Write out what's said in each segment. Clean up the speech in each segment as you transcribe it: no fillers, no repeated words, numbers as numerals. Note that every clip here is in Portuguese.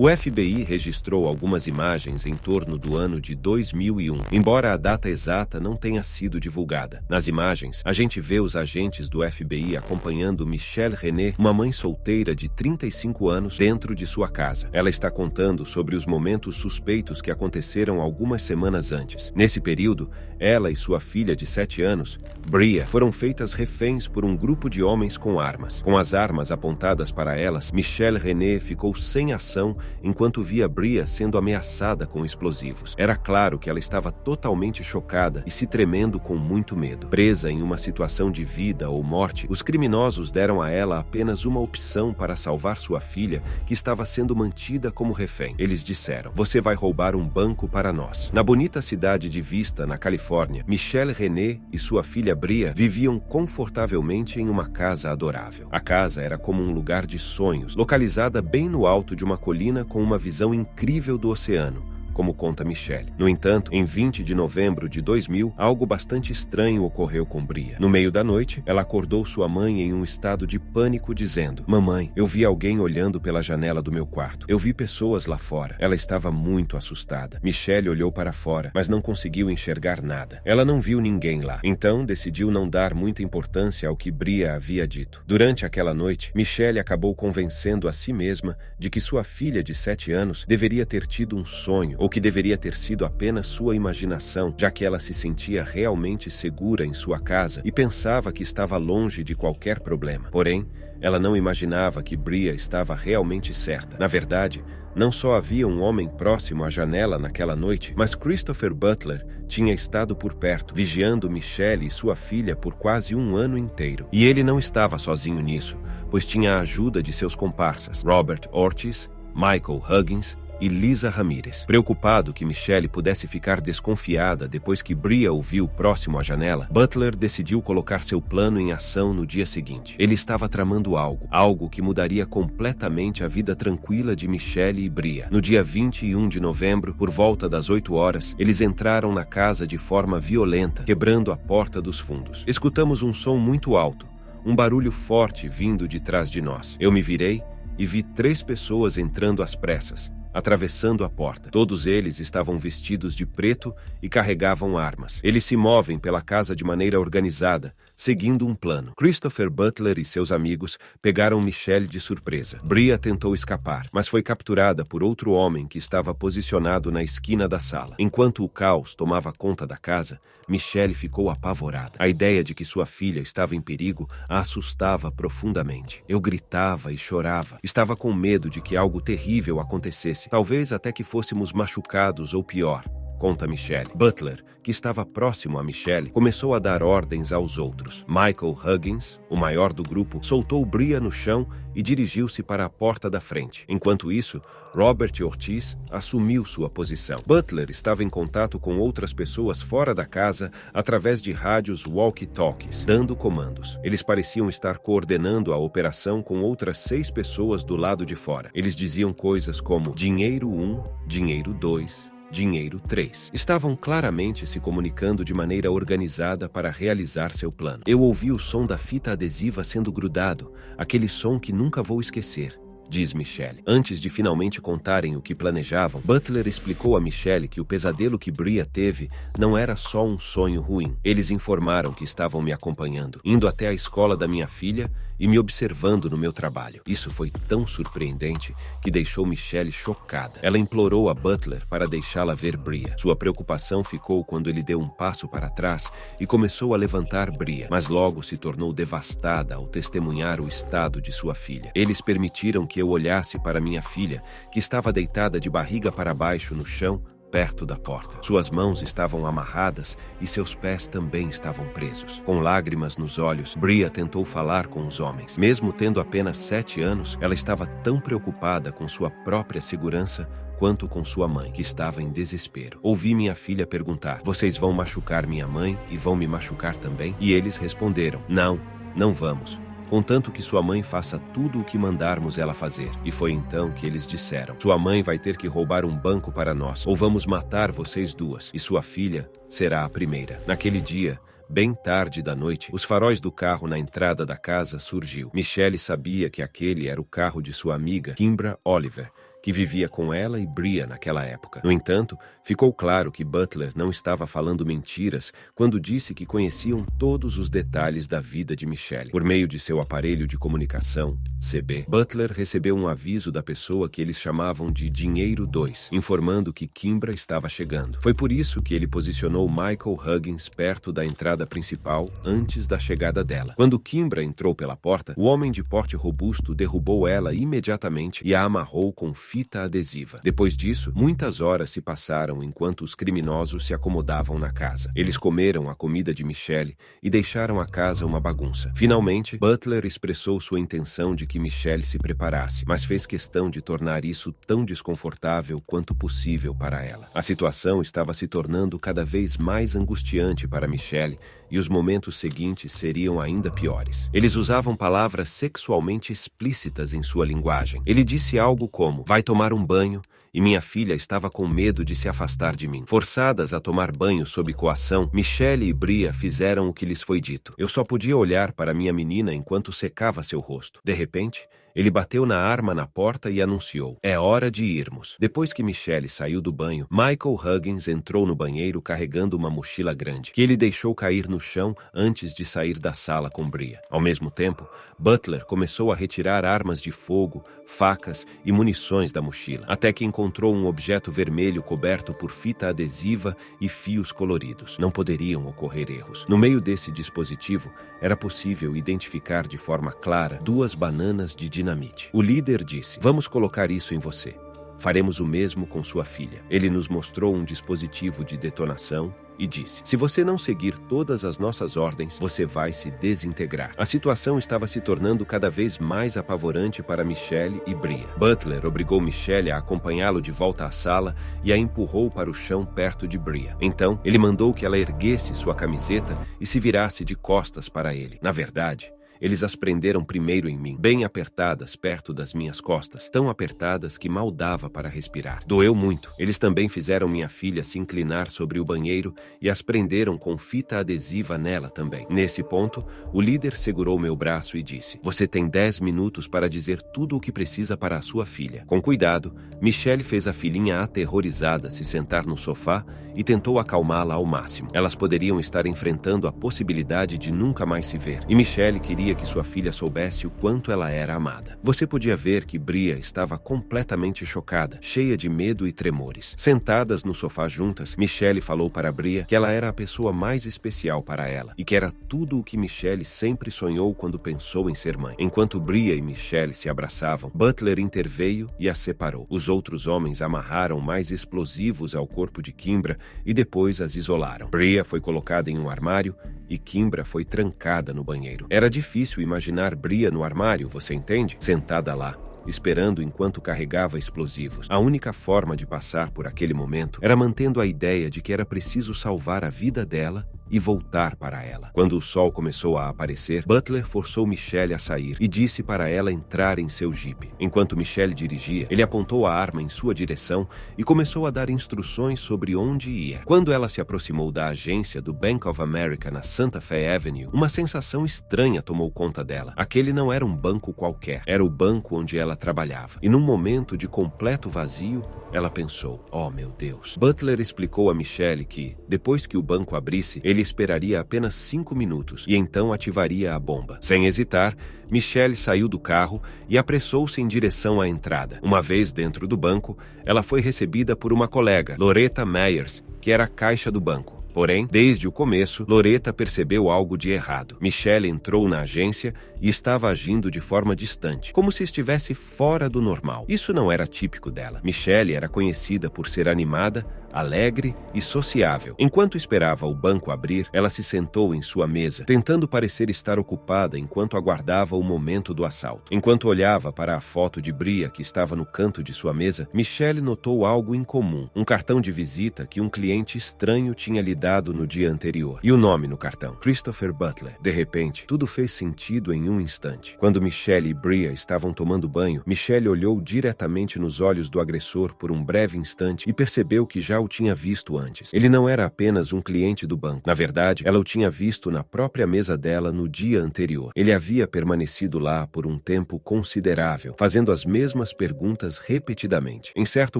O FBI registrou algumas imagens em torno do ano de 2001, embora a data exata não tenha sido divulgada. Nas imagens, a gente vê os agentes do FBI acompanhando Michelle René, uma mãe solteira de 35 anos, dentro de sua casa. Ela está contando sobre os momentos suspeitos que aconteceram algumas semanas antes. Nesse período, ela e sua filha de 7 anos, Bria, foram feitas reféns por um grupo de homens com armas. Com as armas apontadas para elas, Michelle René ficou sem ação enquanto via Bria sendo ameaçada com explosivos. Era claro que ela estava totalmente chocada e se tremendo com muito medo. Presa em uma situação de vida ou morte, os criminosos deram a ela apenas uma opção para salvar sua filha, que estava sendo mantida como refém. Eles disseram: "Você vai roubar um banco para nós." Na bonita cidade de Vista, na Califórnia, Michelle René e sua filha Bria viviam confortavelmente em uma casa adorável. A casa era como um lugar de sonhos, localizada bem no alto de uma colina com uma visão incrível do oceano, como conta Michelle. No entanto, em 20 de novembro de 2000, algo bastante estranho ocorreu com Bria. No meio da noite, ela acordou sua mãe em um estado de pânico, dizendo: "Mamãe, eu vi alguém olhando pela janela do meu quarto. Eu vi pessoas lá fora." Ela estava muito assustada. Michelle olhou para fora, mas não conseguiu enxergar nada. Ela não viu ninguém lá. Então, decidiu não dar muita importância ao que Bria havia dito. Durante aquela noite, Michelle acabou convencendo a si mesma de que sua filha de 7 anos deveria ter tido um sonho, ou que deveria ter sido apenas sua imaginação, já que ela se sentia realmente segura em sua casa e pensava que estava longe de qualquer problema. Porém, ela não imaginava que Bria estava realmente certa. Na verdade, não só havia um homem próximo à janela naquela noite, mas Christopher Butler tinha estado por perto, vigiando Michelle e sua filha por quase um ano inteiro. E ele não estava sozinho nisso, pois tinha a ajuda de seus comparsas, Robert Ortiz, Michael Huggins e Lisa Ramirez. Preocupado que Michelle pudesse ficar desconfiada depois que Bria o viu próximo à janela, Butler decidiu colocar seu plano em ação no dia seguinte. Ele estava tramando algo que mudaria completamente a vida tranquila de Michelle e Bria. No dia 21 de novembro, por volta das 8 horas, eles entraram na casa de forma violenta, quebrando a porta dos fundos. Escutamos um som muito alto, um barulho forte vindo de trás de nós. Eu me virei e vi 3 pessoas entrando às pressas, atravessando a porta. Todos eles estavam vestidos de preto e carregavam armas. Eles se movem pela casa de maneira organizada, seguindo um plano. Christopher Butler e seus amigos pegaram Michelle de surpresa. Bria tentou escapar, mas foi capturada por outro homem que estava posicionado na esquina da sala. Enquanto o caos tomava conta da casa, Michelle ficou apavorada. A ideia de que sua filha estava em perigo a assustava profundamente. Eu gritava e chorava. Estava com medo de que algo terrível acontecesse, talvez até que fôssemos machucados ou pior, conta Michelle. Butler, que estava próximo a Michelle, começou a dar ordens aos outros. Michael Huggins, o maior do grupo, soltou Bria no chão e dirigiu-se para a porta da frente. Enquanto isso, Robert Ortiz assumiu sua posição. Butler estava em contato com outras pessoas fora da casa através de rádios walkie-talkies, dando comandos. Eles pareciam estar coordenando a operação com outras 6 pessoas do lado de fora. Eles diziam coisas como dinheiro 1, dinheiro 2, dinheiro 3. Estavam claramente se comunicando de maneira organizada para realizar seu plano. Eu ouvi o som da fita adesiva sendo grudado, aquele som que nunca vou esquecer, diz Michelle. Antes de finalmente contarem o que planejavam, Butler explicou a Michelle que o pesadelo que Bria teve não era só um sonho ruim. Eles informaram que estavam me acompanhando, indo até a escola da minha filha e me observando no meu trabalho. Isso foi tão surpreendente que deixou Michelle chocada. Ela implorou a Butler para deixá-la ver Bria. Sua preocupação ficou quando ele deu um passo para trás e começou a levantar Bria, mas logo se tornou devastada ao testemunhar o estado de sua filha. Eles permitiram que eu olhasse para minha filha, que estava deitada de barriga para baixo no chão, perto da porta. Suas mãos estavam amarradas e seus pés também estavam presos. Com lágrimas nos olhos, Bria tentou falar com os homens. Mesmo tendo apenas 7 anos, ela estava tão preocupada com sua própria segurança quanto com sua mãe, que estava em desespero. Ouvi minha filha perguntar: "Vocês vão machucar minha mãe e vão me machucar também?" E eles responderam: "Não, não vamos, contanto que sua mãe faça tudo o que mandarmos ela fazer." E foi então que eles disseram: "Sua mãe vai ter que roubar um banco para nós, ou vamos matar vocês duas, e sua filha será a primeira." Naquele dia, bem tarde da noite, os faróis do carro na entrada da casa surgiu. Michelle sabia que aquele era o carro de sua amiga, Kimbra Oliver, que vivia com ela e Bria naquela época. No entanto, ficou claro que Butler não estava falando mentiras quando disse que conheciam todos os detalhes da vida de Michelle. Por meio de seu aparelho de comunicação, CB, Butler recebeu um aviso da pessoa que eles chamavam de Dinheiro 2, informando que Kimbra estava chegando. Foi por isso que ele posicionou Michael Huggins perto da entrada principal antes da chegada dela. Quando Kimbra entrou pela porta, o homem de porte robusto derrubou ela imediatamente e a amarrou com fita adesiva. Depois disso, muitas horas se passaram enquanto os criminosos se acomodavam na casa. Eles comeram a comida de Michelle e deixaram a casa uma bagunça. Finalmente, Butler expressou sua intenção de que Michelle se preparasse, mas fez questão de tornar isso tão desconfortável quanto possível para ela. A situação estava se tornando cada vez mais angustiante para Michelle e os momentos seguintes seriam ainda piores. Eles usavam palavras sexualmente explícitas em sua linguagem. Ele disse algo como: "Vai tomar um banho", e minha filha estava com medo de se afastar de mim. Forçadas a tomar banho sob coação, Michelle e Bria fizeram o que lhes foi dito. Eu só podia olhar para minha menina enquanto secava seu rosto. De repente, ele bateu na arma na porta e anunciou: "É hora de irmos." Depois que Michelle saiu do banho, Michael Huggins entrou no banheiro carregando uma mochila grande, que ele deixou cair no chão antes de sair da sala com Bria. Ao mesmo tempo, Butler começou a retirar armas de fogo, facas e munições da mochila, até que encontrou um objeto vermelho coberto por fita adesiva e fios coloridos. Não poderiam ocorrer erros. No meio desse dispositivo, era possível identificar de forma clara 2 bananas de dinamite. O líder disse: "Vamos colocar isso em você. Faremos o mesmo com sua filha." Ele nos mostrou um dispositivo de detonação e disse: "Se você não seguir todas as nossas ordens, você vai se desintegrar." A situação estava se tornando cada vez mais apavorante para Michelle e Bria. Butler obrigou Michelle a acompanhá-lo de volta à sala e a empurrou para o chão perto de Bria. Então, ele mandou que ela erguesse sua camiseta e se virasse de costas para ele. Na verdade, eles as prenderam primeiro em mim, bem apertadas perto das minhas costas, tão apertadas que mal dava para respirar. Doeu muito. Eles também fizeram minha filha se inclinar sobre o banheiro e as prenderam com fita adesiva nela também. Nesse ponto, o líder segurou meu braço e disse: "Você tem 10 minutos para dizer tudo o que precisa para a sua filha." Com cuidado, Michelle fez a filhinha aterrorizada se sentar no sofá e tentou acalmá-la ao máximo. Elas poderiam estar enfrentando a possibilidade de nunca mais se ver, e Michelle queria que sua filha soubesse o quanto ela era amada. Você podia ver que Bria estava completamente chocada, cheia de medo e tremores. Sentadas no sofá juntas, Michelle falou para Bria que ela era a pessoa mais especial para ela e que era tudo o que Michelle sempre sonhou quando pensou em ser mãe. Enquanto Bria e Michelle se abraçavam, Butler interveio e as separou. Os outros homens amarraram mais explosivos ao corpo de Kimbra e depois as isolaram. Bria foi colocada em um armário e Kimbra foi trancada no banheiro. Era difícil imaginar Bria no armário, você entende? Sentada lá, esperando enquanto carregava explosivos. A única forma de passar por aquele momento era mantendo a ideia de que era preciso salvar a vida dela e voltar para ela. Quando o sol começou a aparecer, Butler forçou Michelle a sair e disse para ela entrar em seu jipe. Enquanto Michelle dirigia, ele apontou a arma em sua direção e começou a dar instruções sobre onde ia. Quando ela se aproximou da agência do Bank of America na Santa Fe Avenue, uma sensação estranha tomou conta dela. Aquele não era um banco qualquer, era o banco onde ela trabalhava. E num momento de completo vazio, ela pensou: "Oh, meu Deus." Butler explicou a Michelle que, depois que o banco abrisse, ele esperaria apenas 5 minutos e então ativaria a bomba. Sem hesitar, Michelle saiu do carro e apressou-se em direção à entrada. Uma vez dentro do banco, ela foi recebida por uma colega, Loretta Myers, que era a caixa do banco. Porém, desde o começo, Loretta percebeu algo de errado. Michelle entrou na agência e estava agindo de forma distante, como se estivesse fora do normal. Isso não era típico dela. Michelle era conhecida por ser animada, alegre e sociável. Enquanto esperava o banco abrir, ela se sentou em sua mesa, tentando parecer estar ocupada enquanto aguardava o momento do assalto. Enquanto olhava para a foto de Bria que estava no canto de sua mesa, Michelle notou algo incomum: um cartão de visita que um cliente estranho tinha lhe dado no dia anterior. E o nome no cartão: Christopher Butler. De repente, tudo fez sentido em um instante. Quando Michelle e Bria estavam tomando banho, Michelle olhou diretamente nos olhos do agressor por um breve instante e percebeu que já o tinha visto antes. Ele não era apenas um cliente do banco. Na verdade, ela o tinha visto na própria mesa dela no dia anterior. Ele havia permanecido lá por um tempo considerável, fazendo as mesmas perguntas repetidamente. Em certo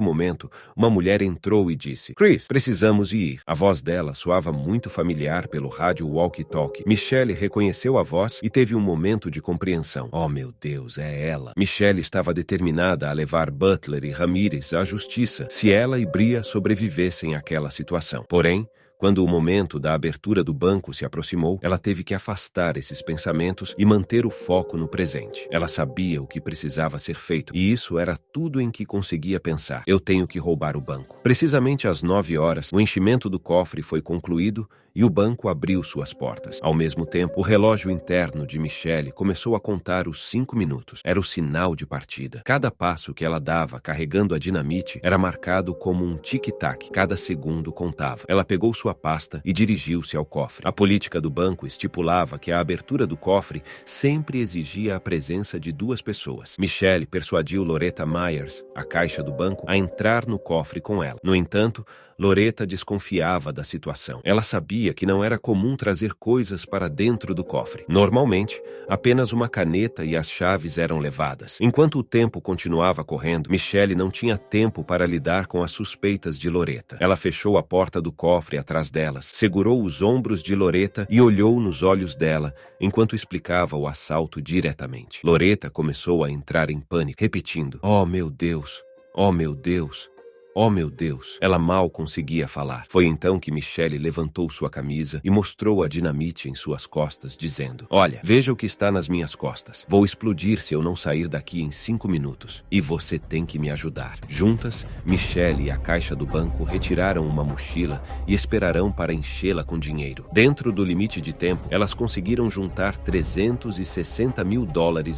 momento, uma mulher entrou e disse: "Chris, precisamos ir." A voz dela soava muito familiar pelo rádio walkie-talkie. Michelle reconheceu a voz e teve um momento de compreensão. Oh, meu Deus, é ela. Michelle estava determinada a levar Butler e Ramirez à justiça se ela e Bria sobrevivessem àquela situação. Porém, quando o momento da abertura do banco se aproximou, ela teve que afastar esses pensamentos e manter o foco no presente. Ela sabia o que precisava ser feito, e isso era tudo em que conseguia pensar. Eu tenho que roubar o banco. Precisamente às 9 horas, o enchimento do cofre foi concluído e o banco abriu suas portas. Ao mesmo tempo, o relógio interno de Michelle começou a contar os 5 minutos. Era o sinal de partida. Cada passo que ela dava carregando a dinamite era marcado como um tic-tac. Cada segundo contava. Ela pegou sua pasta e dirigiu-se ao cofre. A política do banco estipulava que a abertura do cofre sempre exigia a presença de 2 pessoas. Michelle persuadiu Loretta Myers, a caixa do banco, a entrar no cofre com ela. No entanto, Loretta desconfiava da situação. Ela sabia que não era comum trazer coisas para dentro do cofre. Normalmente, apenas uma caneta e as chaves eram levadas. Enquanto o tempo continuava correndo, Michelle não tinha tempo para lidar com as suspeitas de Loretta. Ela fechou a porta do cofre atrás delas, segurou os ombros de Loretta e olhou nos olhos dela enquanto explicava o assalto diretamente. Loretta começou a entrar em pânico, repetindo: "Oh, meu Deus! Oh, meu Deus! Oh, meu Deus!" Ela mal conseguia falar. Foi então que Michelle levantou sua camisa e mostrou a dinamite em suas costas, dizendo: "Olha, veja o que está nas minhas costas. Vou explodir se eu não sair daqui em 5 minutos. E você tem que me ajudar." Juntas, Michelle e a caixa do banco retiraram uma mochila e esperarão para enchê-la com dinheiro. Dentro do limite de tempo, elas conseguiram juntar $360 mil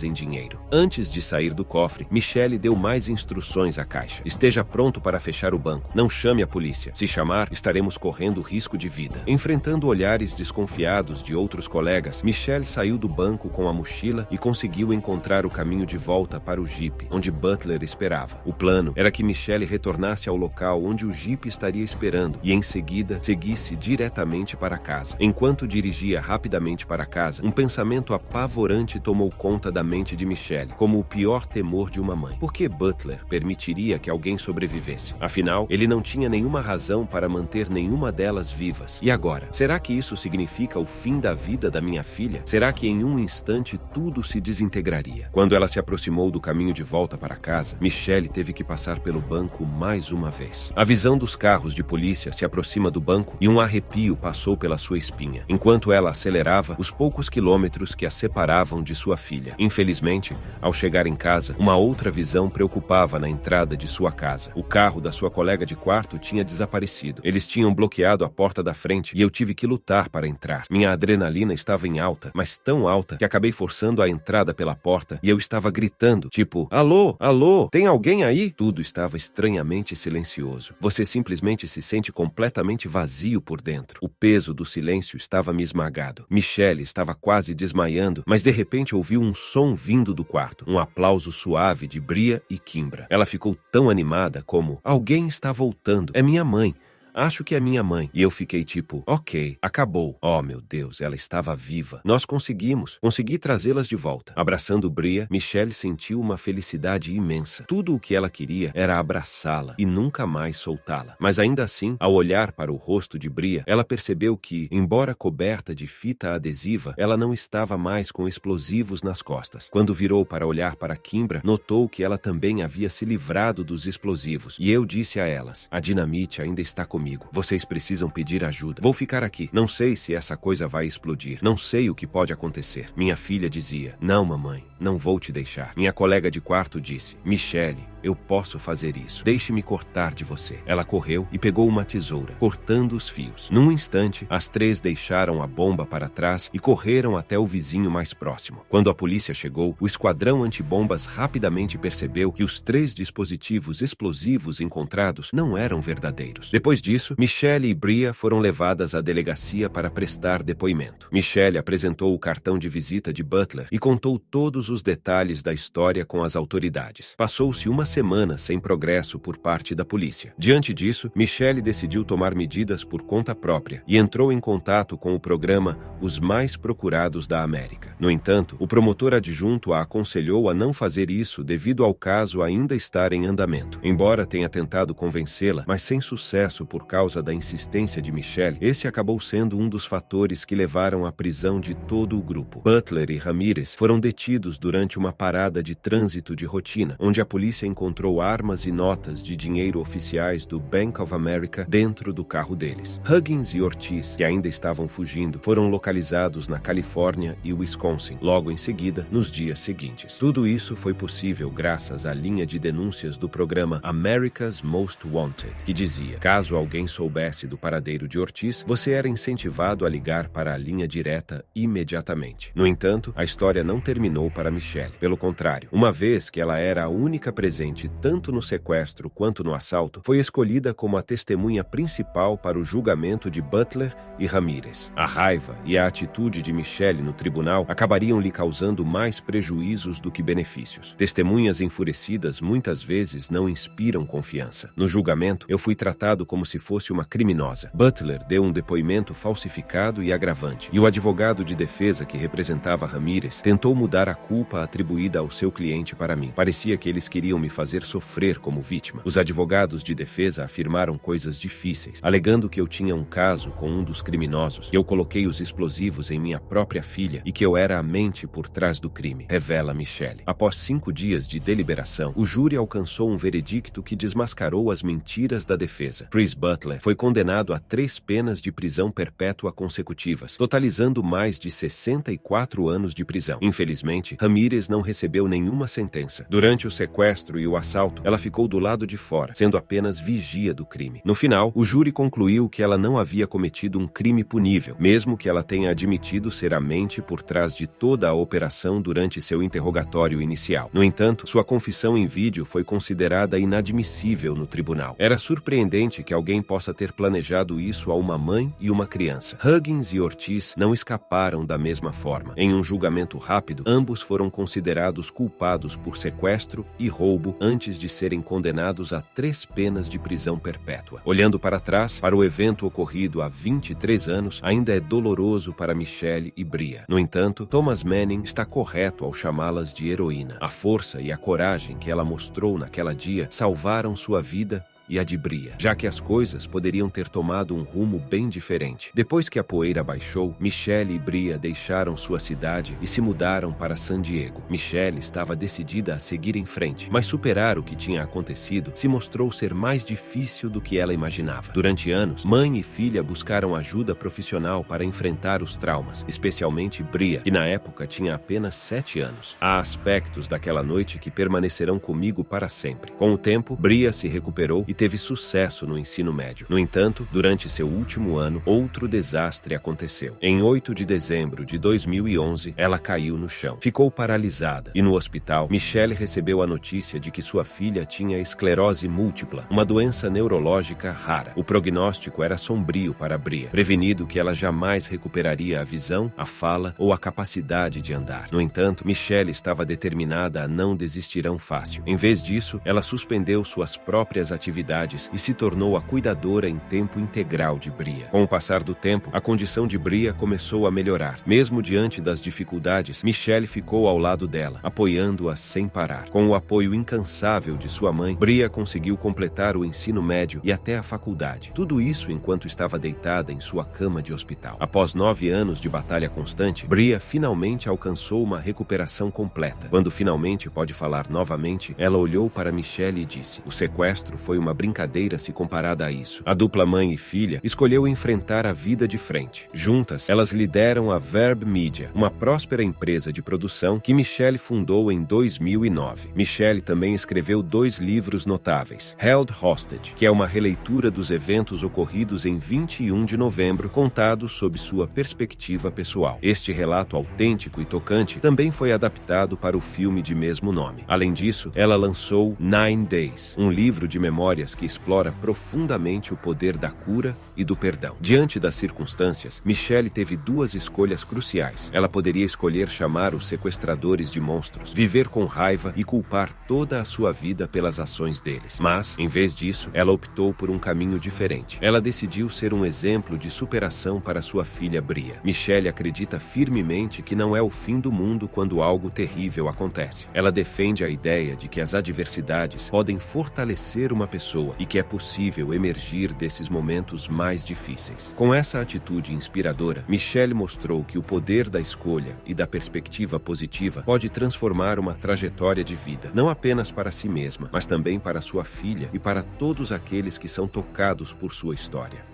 em dinheiro. Antes de sair do cofre, Michelle deu mais instruções à caixa. "Esteja pronto para fechar o banco. Não chame a polícia. Se chamar, estaremos correndo risco de vida." Enfrentando olhares desconfiados de outros colegas, Michelle saiu do banco com a mochila e conseguiu encontrar o caminho de volta para o Jeep, onde Butler esperava. O plano era que Michelle retornasse ao local onde o Jeep estaria esperando e, em seguida, seguisse diretamente para casa. Enquanto dirigia rapidamente para casa, um pensamento apavorante tomou conta da mente de Michelle, como o pior temor de uma mãe. Por que Butler permitiria que alguém sobrevivesse? Afinal, ele não tinha nenhuma razão para manter nenhuma delas vivas. E agora? Será que isso significa o fim da vida da minha filha? Será que em um instante tudo se desintegraria? Quando ela se aproximou do caminho de volta para casa, Michelle teve que passar pelo banco mais uma vez. A visão dos carros de polícia se aproxima do banco e um arrepio passou pela sua espinha, enquanto ela acelerava os poucos quilômetros que a separavam de sua filha. Infelizmente, ao chegar em casa, uma outra visão preocupava na entrada de sua casa. O carro da sua colega de quarto tinha desaparecido. Eles tinham bloqueado a porta da frente e eu tive que lutar para entrar. Minha adrenalina estava em alta, mas tão alta que acabei forçando a entrada pela porta e eu estava gritando, tipo: "Alô, alô, tem alguém aí?" Tudo estava estranhamente silencioso. Você simplesmente se sente completamente vazio por dentro. O peso do silêncio estava me esmagado. Michelle estava quase desmaiando, mas de repente ouviu um som vindo do quarto. Um aplauso suave de Bria e Kimbra. Ela ficou tão animada como: "Alguém está voltando. É minha mãe. Acho que é minha mãe." E eu fiquei tipo: "Ok, acabou." Oh, meu Deus, ela estava viva. Nós conseguimos. Consegui trazê-las de volta. Abraçando Bria, Michelle sentiu uma felicidade imensa. Tudo o que ela queria era abraçá-la e nunca mais soltá-la. Mas ainda assim, ao olhar para o rosto de Bria, ela percebeu que, embora coberta de fita adesiva, ela não estava mais com explosivos nas costas. Quando virou para olhar para Kimbra, notou que ela também havia se livrado dos explosivos. E eu disse a elas: "A dinamite ainda está comigo. Vocês precisam pedir ajuda. Vou ficar aqui. Não sei se essa coisa vai explodir. Não sei o que pode acontecer." Minha filha dizia: "Não, mamãe, não vou te deixar." Minha colega de quarto disse: "Michelle, eu posso fazer isso. Deixe-me cortar de você." Ela correu e pegou uma tesoura, cortando os fios. Num instante, as 3 deixaram a bomba para trás e correram até o vizinho mais próximo. Quando a polícia chegou, o esquadrão antibombas rapidamente percebeu que os 3 dispositivos explosivos encontrados não eram verdadeiros. Depois disso, Michelle e Bria foram levadas à delegacia para prestar depoimento. Michelle apresentou o cartão de visita de Butler e contou todos os detalhes da história com as autoridades. Passou-se uma semanas sem progresso por parte da polícia. Diante disso, Michelle decidiu tomar medidas por conta própria e entrou em contato com o programa Os Mais Procurados da América. No entanto, o promotor adjunto a aconselhou a não fazer isso devido ao caso ainda estar em andamento. Embora tenha tentado convencê-la, mas sem sucesso por causa da insistência de Michelle, esse acabou sendo um dos fatores que levaram à prisão de todo o grupo. Butler e Ramirez foram detidos durante uma parada de trânsito de rotina, onde a polícia encontrou armas e notas de dinheiro oficiais do Bank of America dentro do carro deles. Huggins e Ortiz, que ainda estavam fugindo, foram localizados na Califórnia e Wisconsin, logo em seguida, nos dias seguintes. Tudo isso foi possível graças à linha de denúncias do programa America's Most Wanted, que dizia: caso alguém soubesse do paradeiro de Ortiz, você era incentivado a ligar para a linha direta imediatamente. No entanto, a história não terminou para Michelle. Pelo contrário, uma vez que ela era a única presente tanto no sequestro quanto no assalto, foi escolhida como a testemunha principal para o julgamento de Butler e Ramirez. A raiva e a atitude de Michelle no tribunal acabariam lhe causando mais prejuízos do que benefícios. Testemunhas enfurecidas muitas vezes não inspiram confiança. No julgamento, eu fui tratado como se fosse uma criminosa. Butler deu um depoimento falsificado e agravante, e o advogado de defesa que representava Ramirez tentou mudar a culpa atribuída ao seu cliente para mim. Parecia que eles queriam me fazer sofrer como vítima. Os advogados de defesa afirmaram coisas difíceis, alegando que eu tinha um caso com um dos criminosos, que eu coloquei os explosivos em minha própria filha e que eu era a mente por trás do crime, revela Michelle. Após 5 dias de deliberação, o júri alcançou um veredicto que desmascarou as mentiras da defesa. Chris Butler foi condenado a 3 penas de prisão perpétua consecutivas, totalizando mais de 64 anos de prisão. Infelizmente, Ramirez não recebeu nenhuma sentença. Durante o sequestro e o assalto, ela ficou do lado de fora, sendo apenas vigia do crime. No final, o júri concluiu que ela não havia cometido um crime punível, mesmo que ela tenha admitido ser a mente por trás de toda a operação durante seu interrogatório inicial. No entanto, sua confissão em vídeo foi considerada inadmissível no tribunal. Era surpreendente que alguém possa ter planejado isso a uma mãe e uma criança. Huggins e Ortiz não escaparam da mesma forma. Em um julgamento rápido, ambos foram considerados culpados por sequestro e roubo antes de serem condenados a 3 penas de prisão perpétua. Olhando para trás, para o evento ocorrido há 23 anos, ainda é doloroso para Michelle e Bria. No entanto, Thomas Manning está correto ao chamá-las de heroína. A força e a coragem que ela mostrou naquela dia salvaram sua vida e a de Bria, já que as coisas poderiam ter tomado um rumo bem diferente. Depois que a poeira baixou, Michelle e Bria deixaram sua cidade e se mudaram para San Diego. Michelle estava decidida a seguir em frente, mas superar o que tinha acontecido se mostrou ser mais difícil do que ela imaginava. Durante anos, mãe e filha buscaram ajuda profissional para enfrentar os traumas, especialmente Bria, que na época tinha apenas 7 anos. Há aspectos daquela noite que permanecerão comigo para sempre. Com o tempo, Bria se recuperou e teve sucesso no ensino médio. No entanto, durante seu último ano, outro desastre aconteceu. Em 8 de dezembro de 2011, ela caiu no chão. Ficou paralisada e no hospital, Michelle recebeu a notícia de que sua filha tinha esclerose múltipla, uma doença neurológica rara. O prognóstico era sombrio para Bria, prevenido que ela jamais recuperaria a visão, a fala ou a capacidade de andar. No entanto, Michelle estava determinada a não desistir tão fácil. Em vez disso, ela suspendeu suas próprias atividades e se tornou a cuidadora em tempo integral de Bria. Com o passar do tempo, a condição de Bria começou a melhorar. Mesmo diante das dificuldades, Michelle ficou ao lado dela, apoiando-a sem parar. Com o apoio incansável de sua mãe, Bria conseguiu completar o ensino médio e até a faculdade. Tudo isso enquanto estava deitada em sua cama de hospital. Após 9 anos de batalha constante, Bria finalmente alcançou uma recuperação completa. Quando finalmente pode falar novamente, ela olhou para Michelle e disse: "O sequestro foi uma brincadeira se comparada a isso." A dupla mãe e filha escolheu enfrentar a vida de frente. Juntas, elas lideram a Verb Media, uma próspera empresa de produção que Michelle fundou em 2009. Michelle também escreveu 2 livros notáveis: Held Hostage, que é uma releitura dos eventos ocorridos em 21 de novembro, contados sob sua perspectiva pessoal. Este relato autêntico e tocante também foi adaptado para o filme de mesmo nome. Além disso, ela lançou 9 Days, um livro de memórias histórias que explora profundamente o poder da cura e do perdão. Diante das circunstâncias, Michelle teve duas escolhas cruciais. Ela poderia escolher chamar os sequestradores de monstros, viver com raiva e culpar toda a sua vida pelas ações deles. Mas, em vez disso, ela optou por um caminho diferente. Ela decidiu ser um exemplo de superação para sua filha Bria. Michelle acredita firmemente que não é o fim do mundo quando algo terrível acontece. Ela defende a ideia de que as adversidades podem fortalecer uma pessoa e que é possível emergir desses momentos mais difíceis. Com essa atitude inspiradora, Michelle mostrou que o poder da escolha e da perspectiva positiva pode transformar uma trajetória de vida, não apenas para si mesma, mas também para sua filha e para todos aqueles que são tocados por sua história.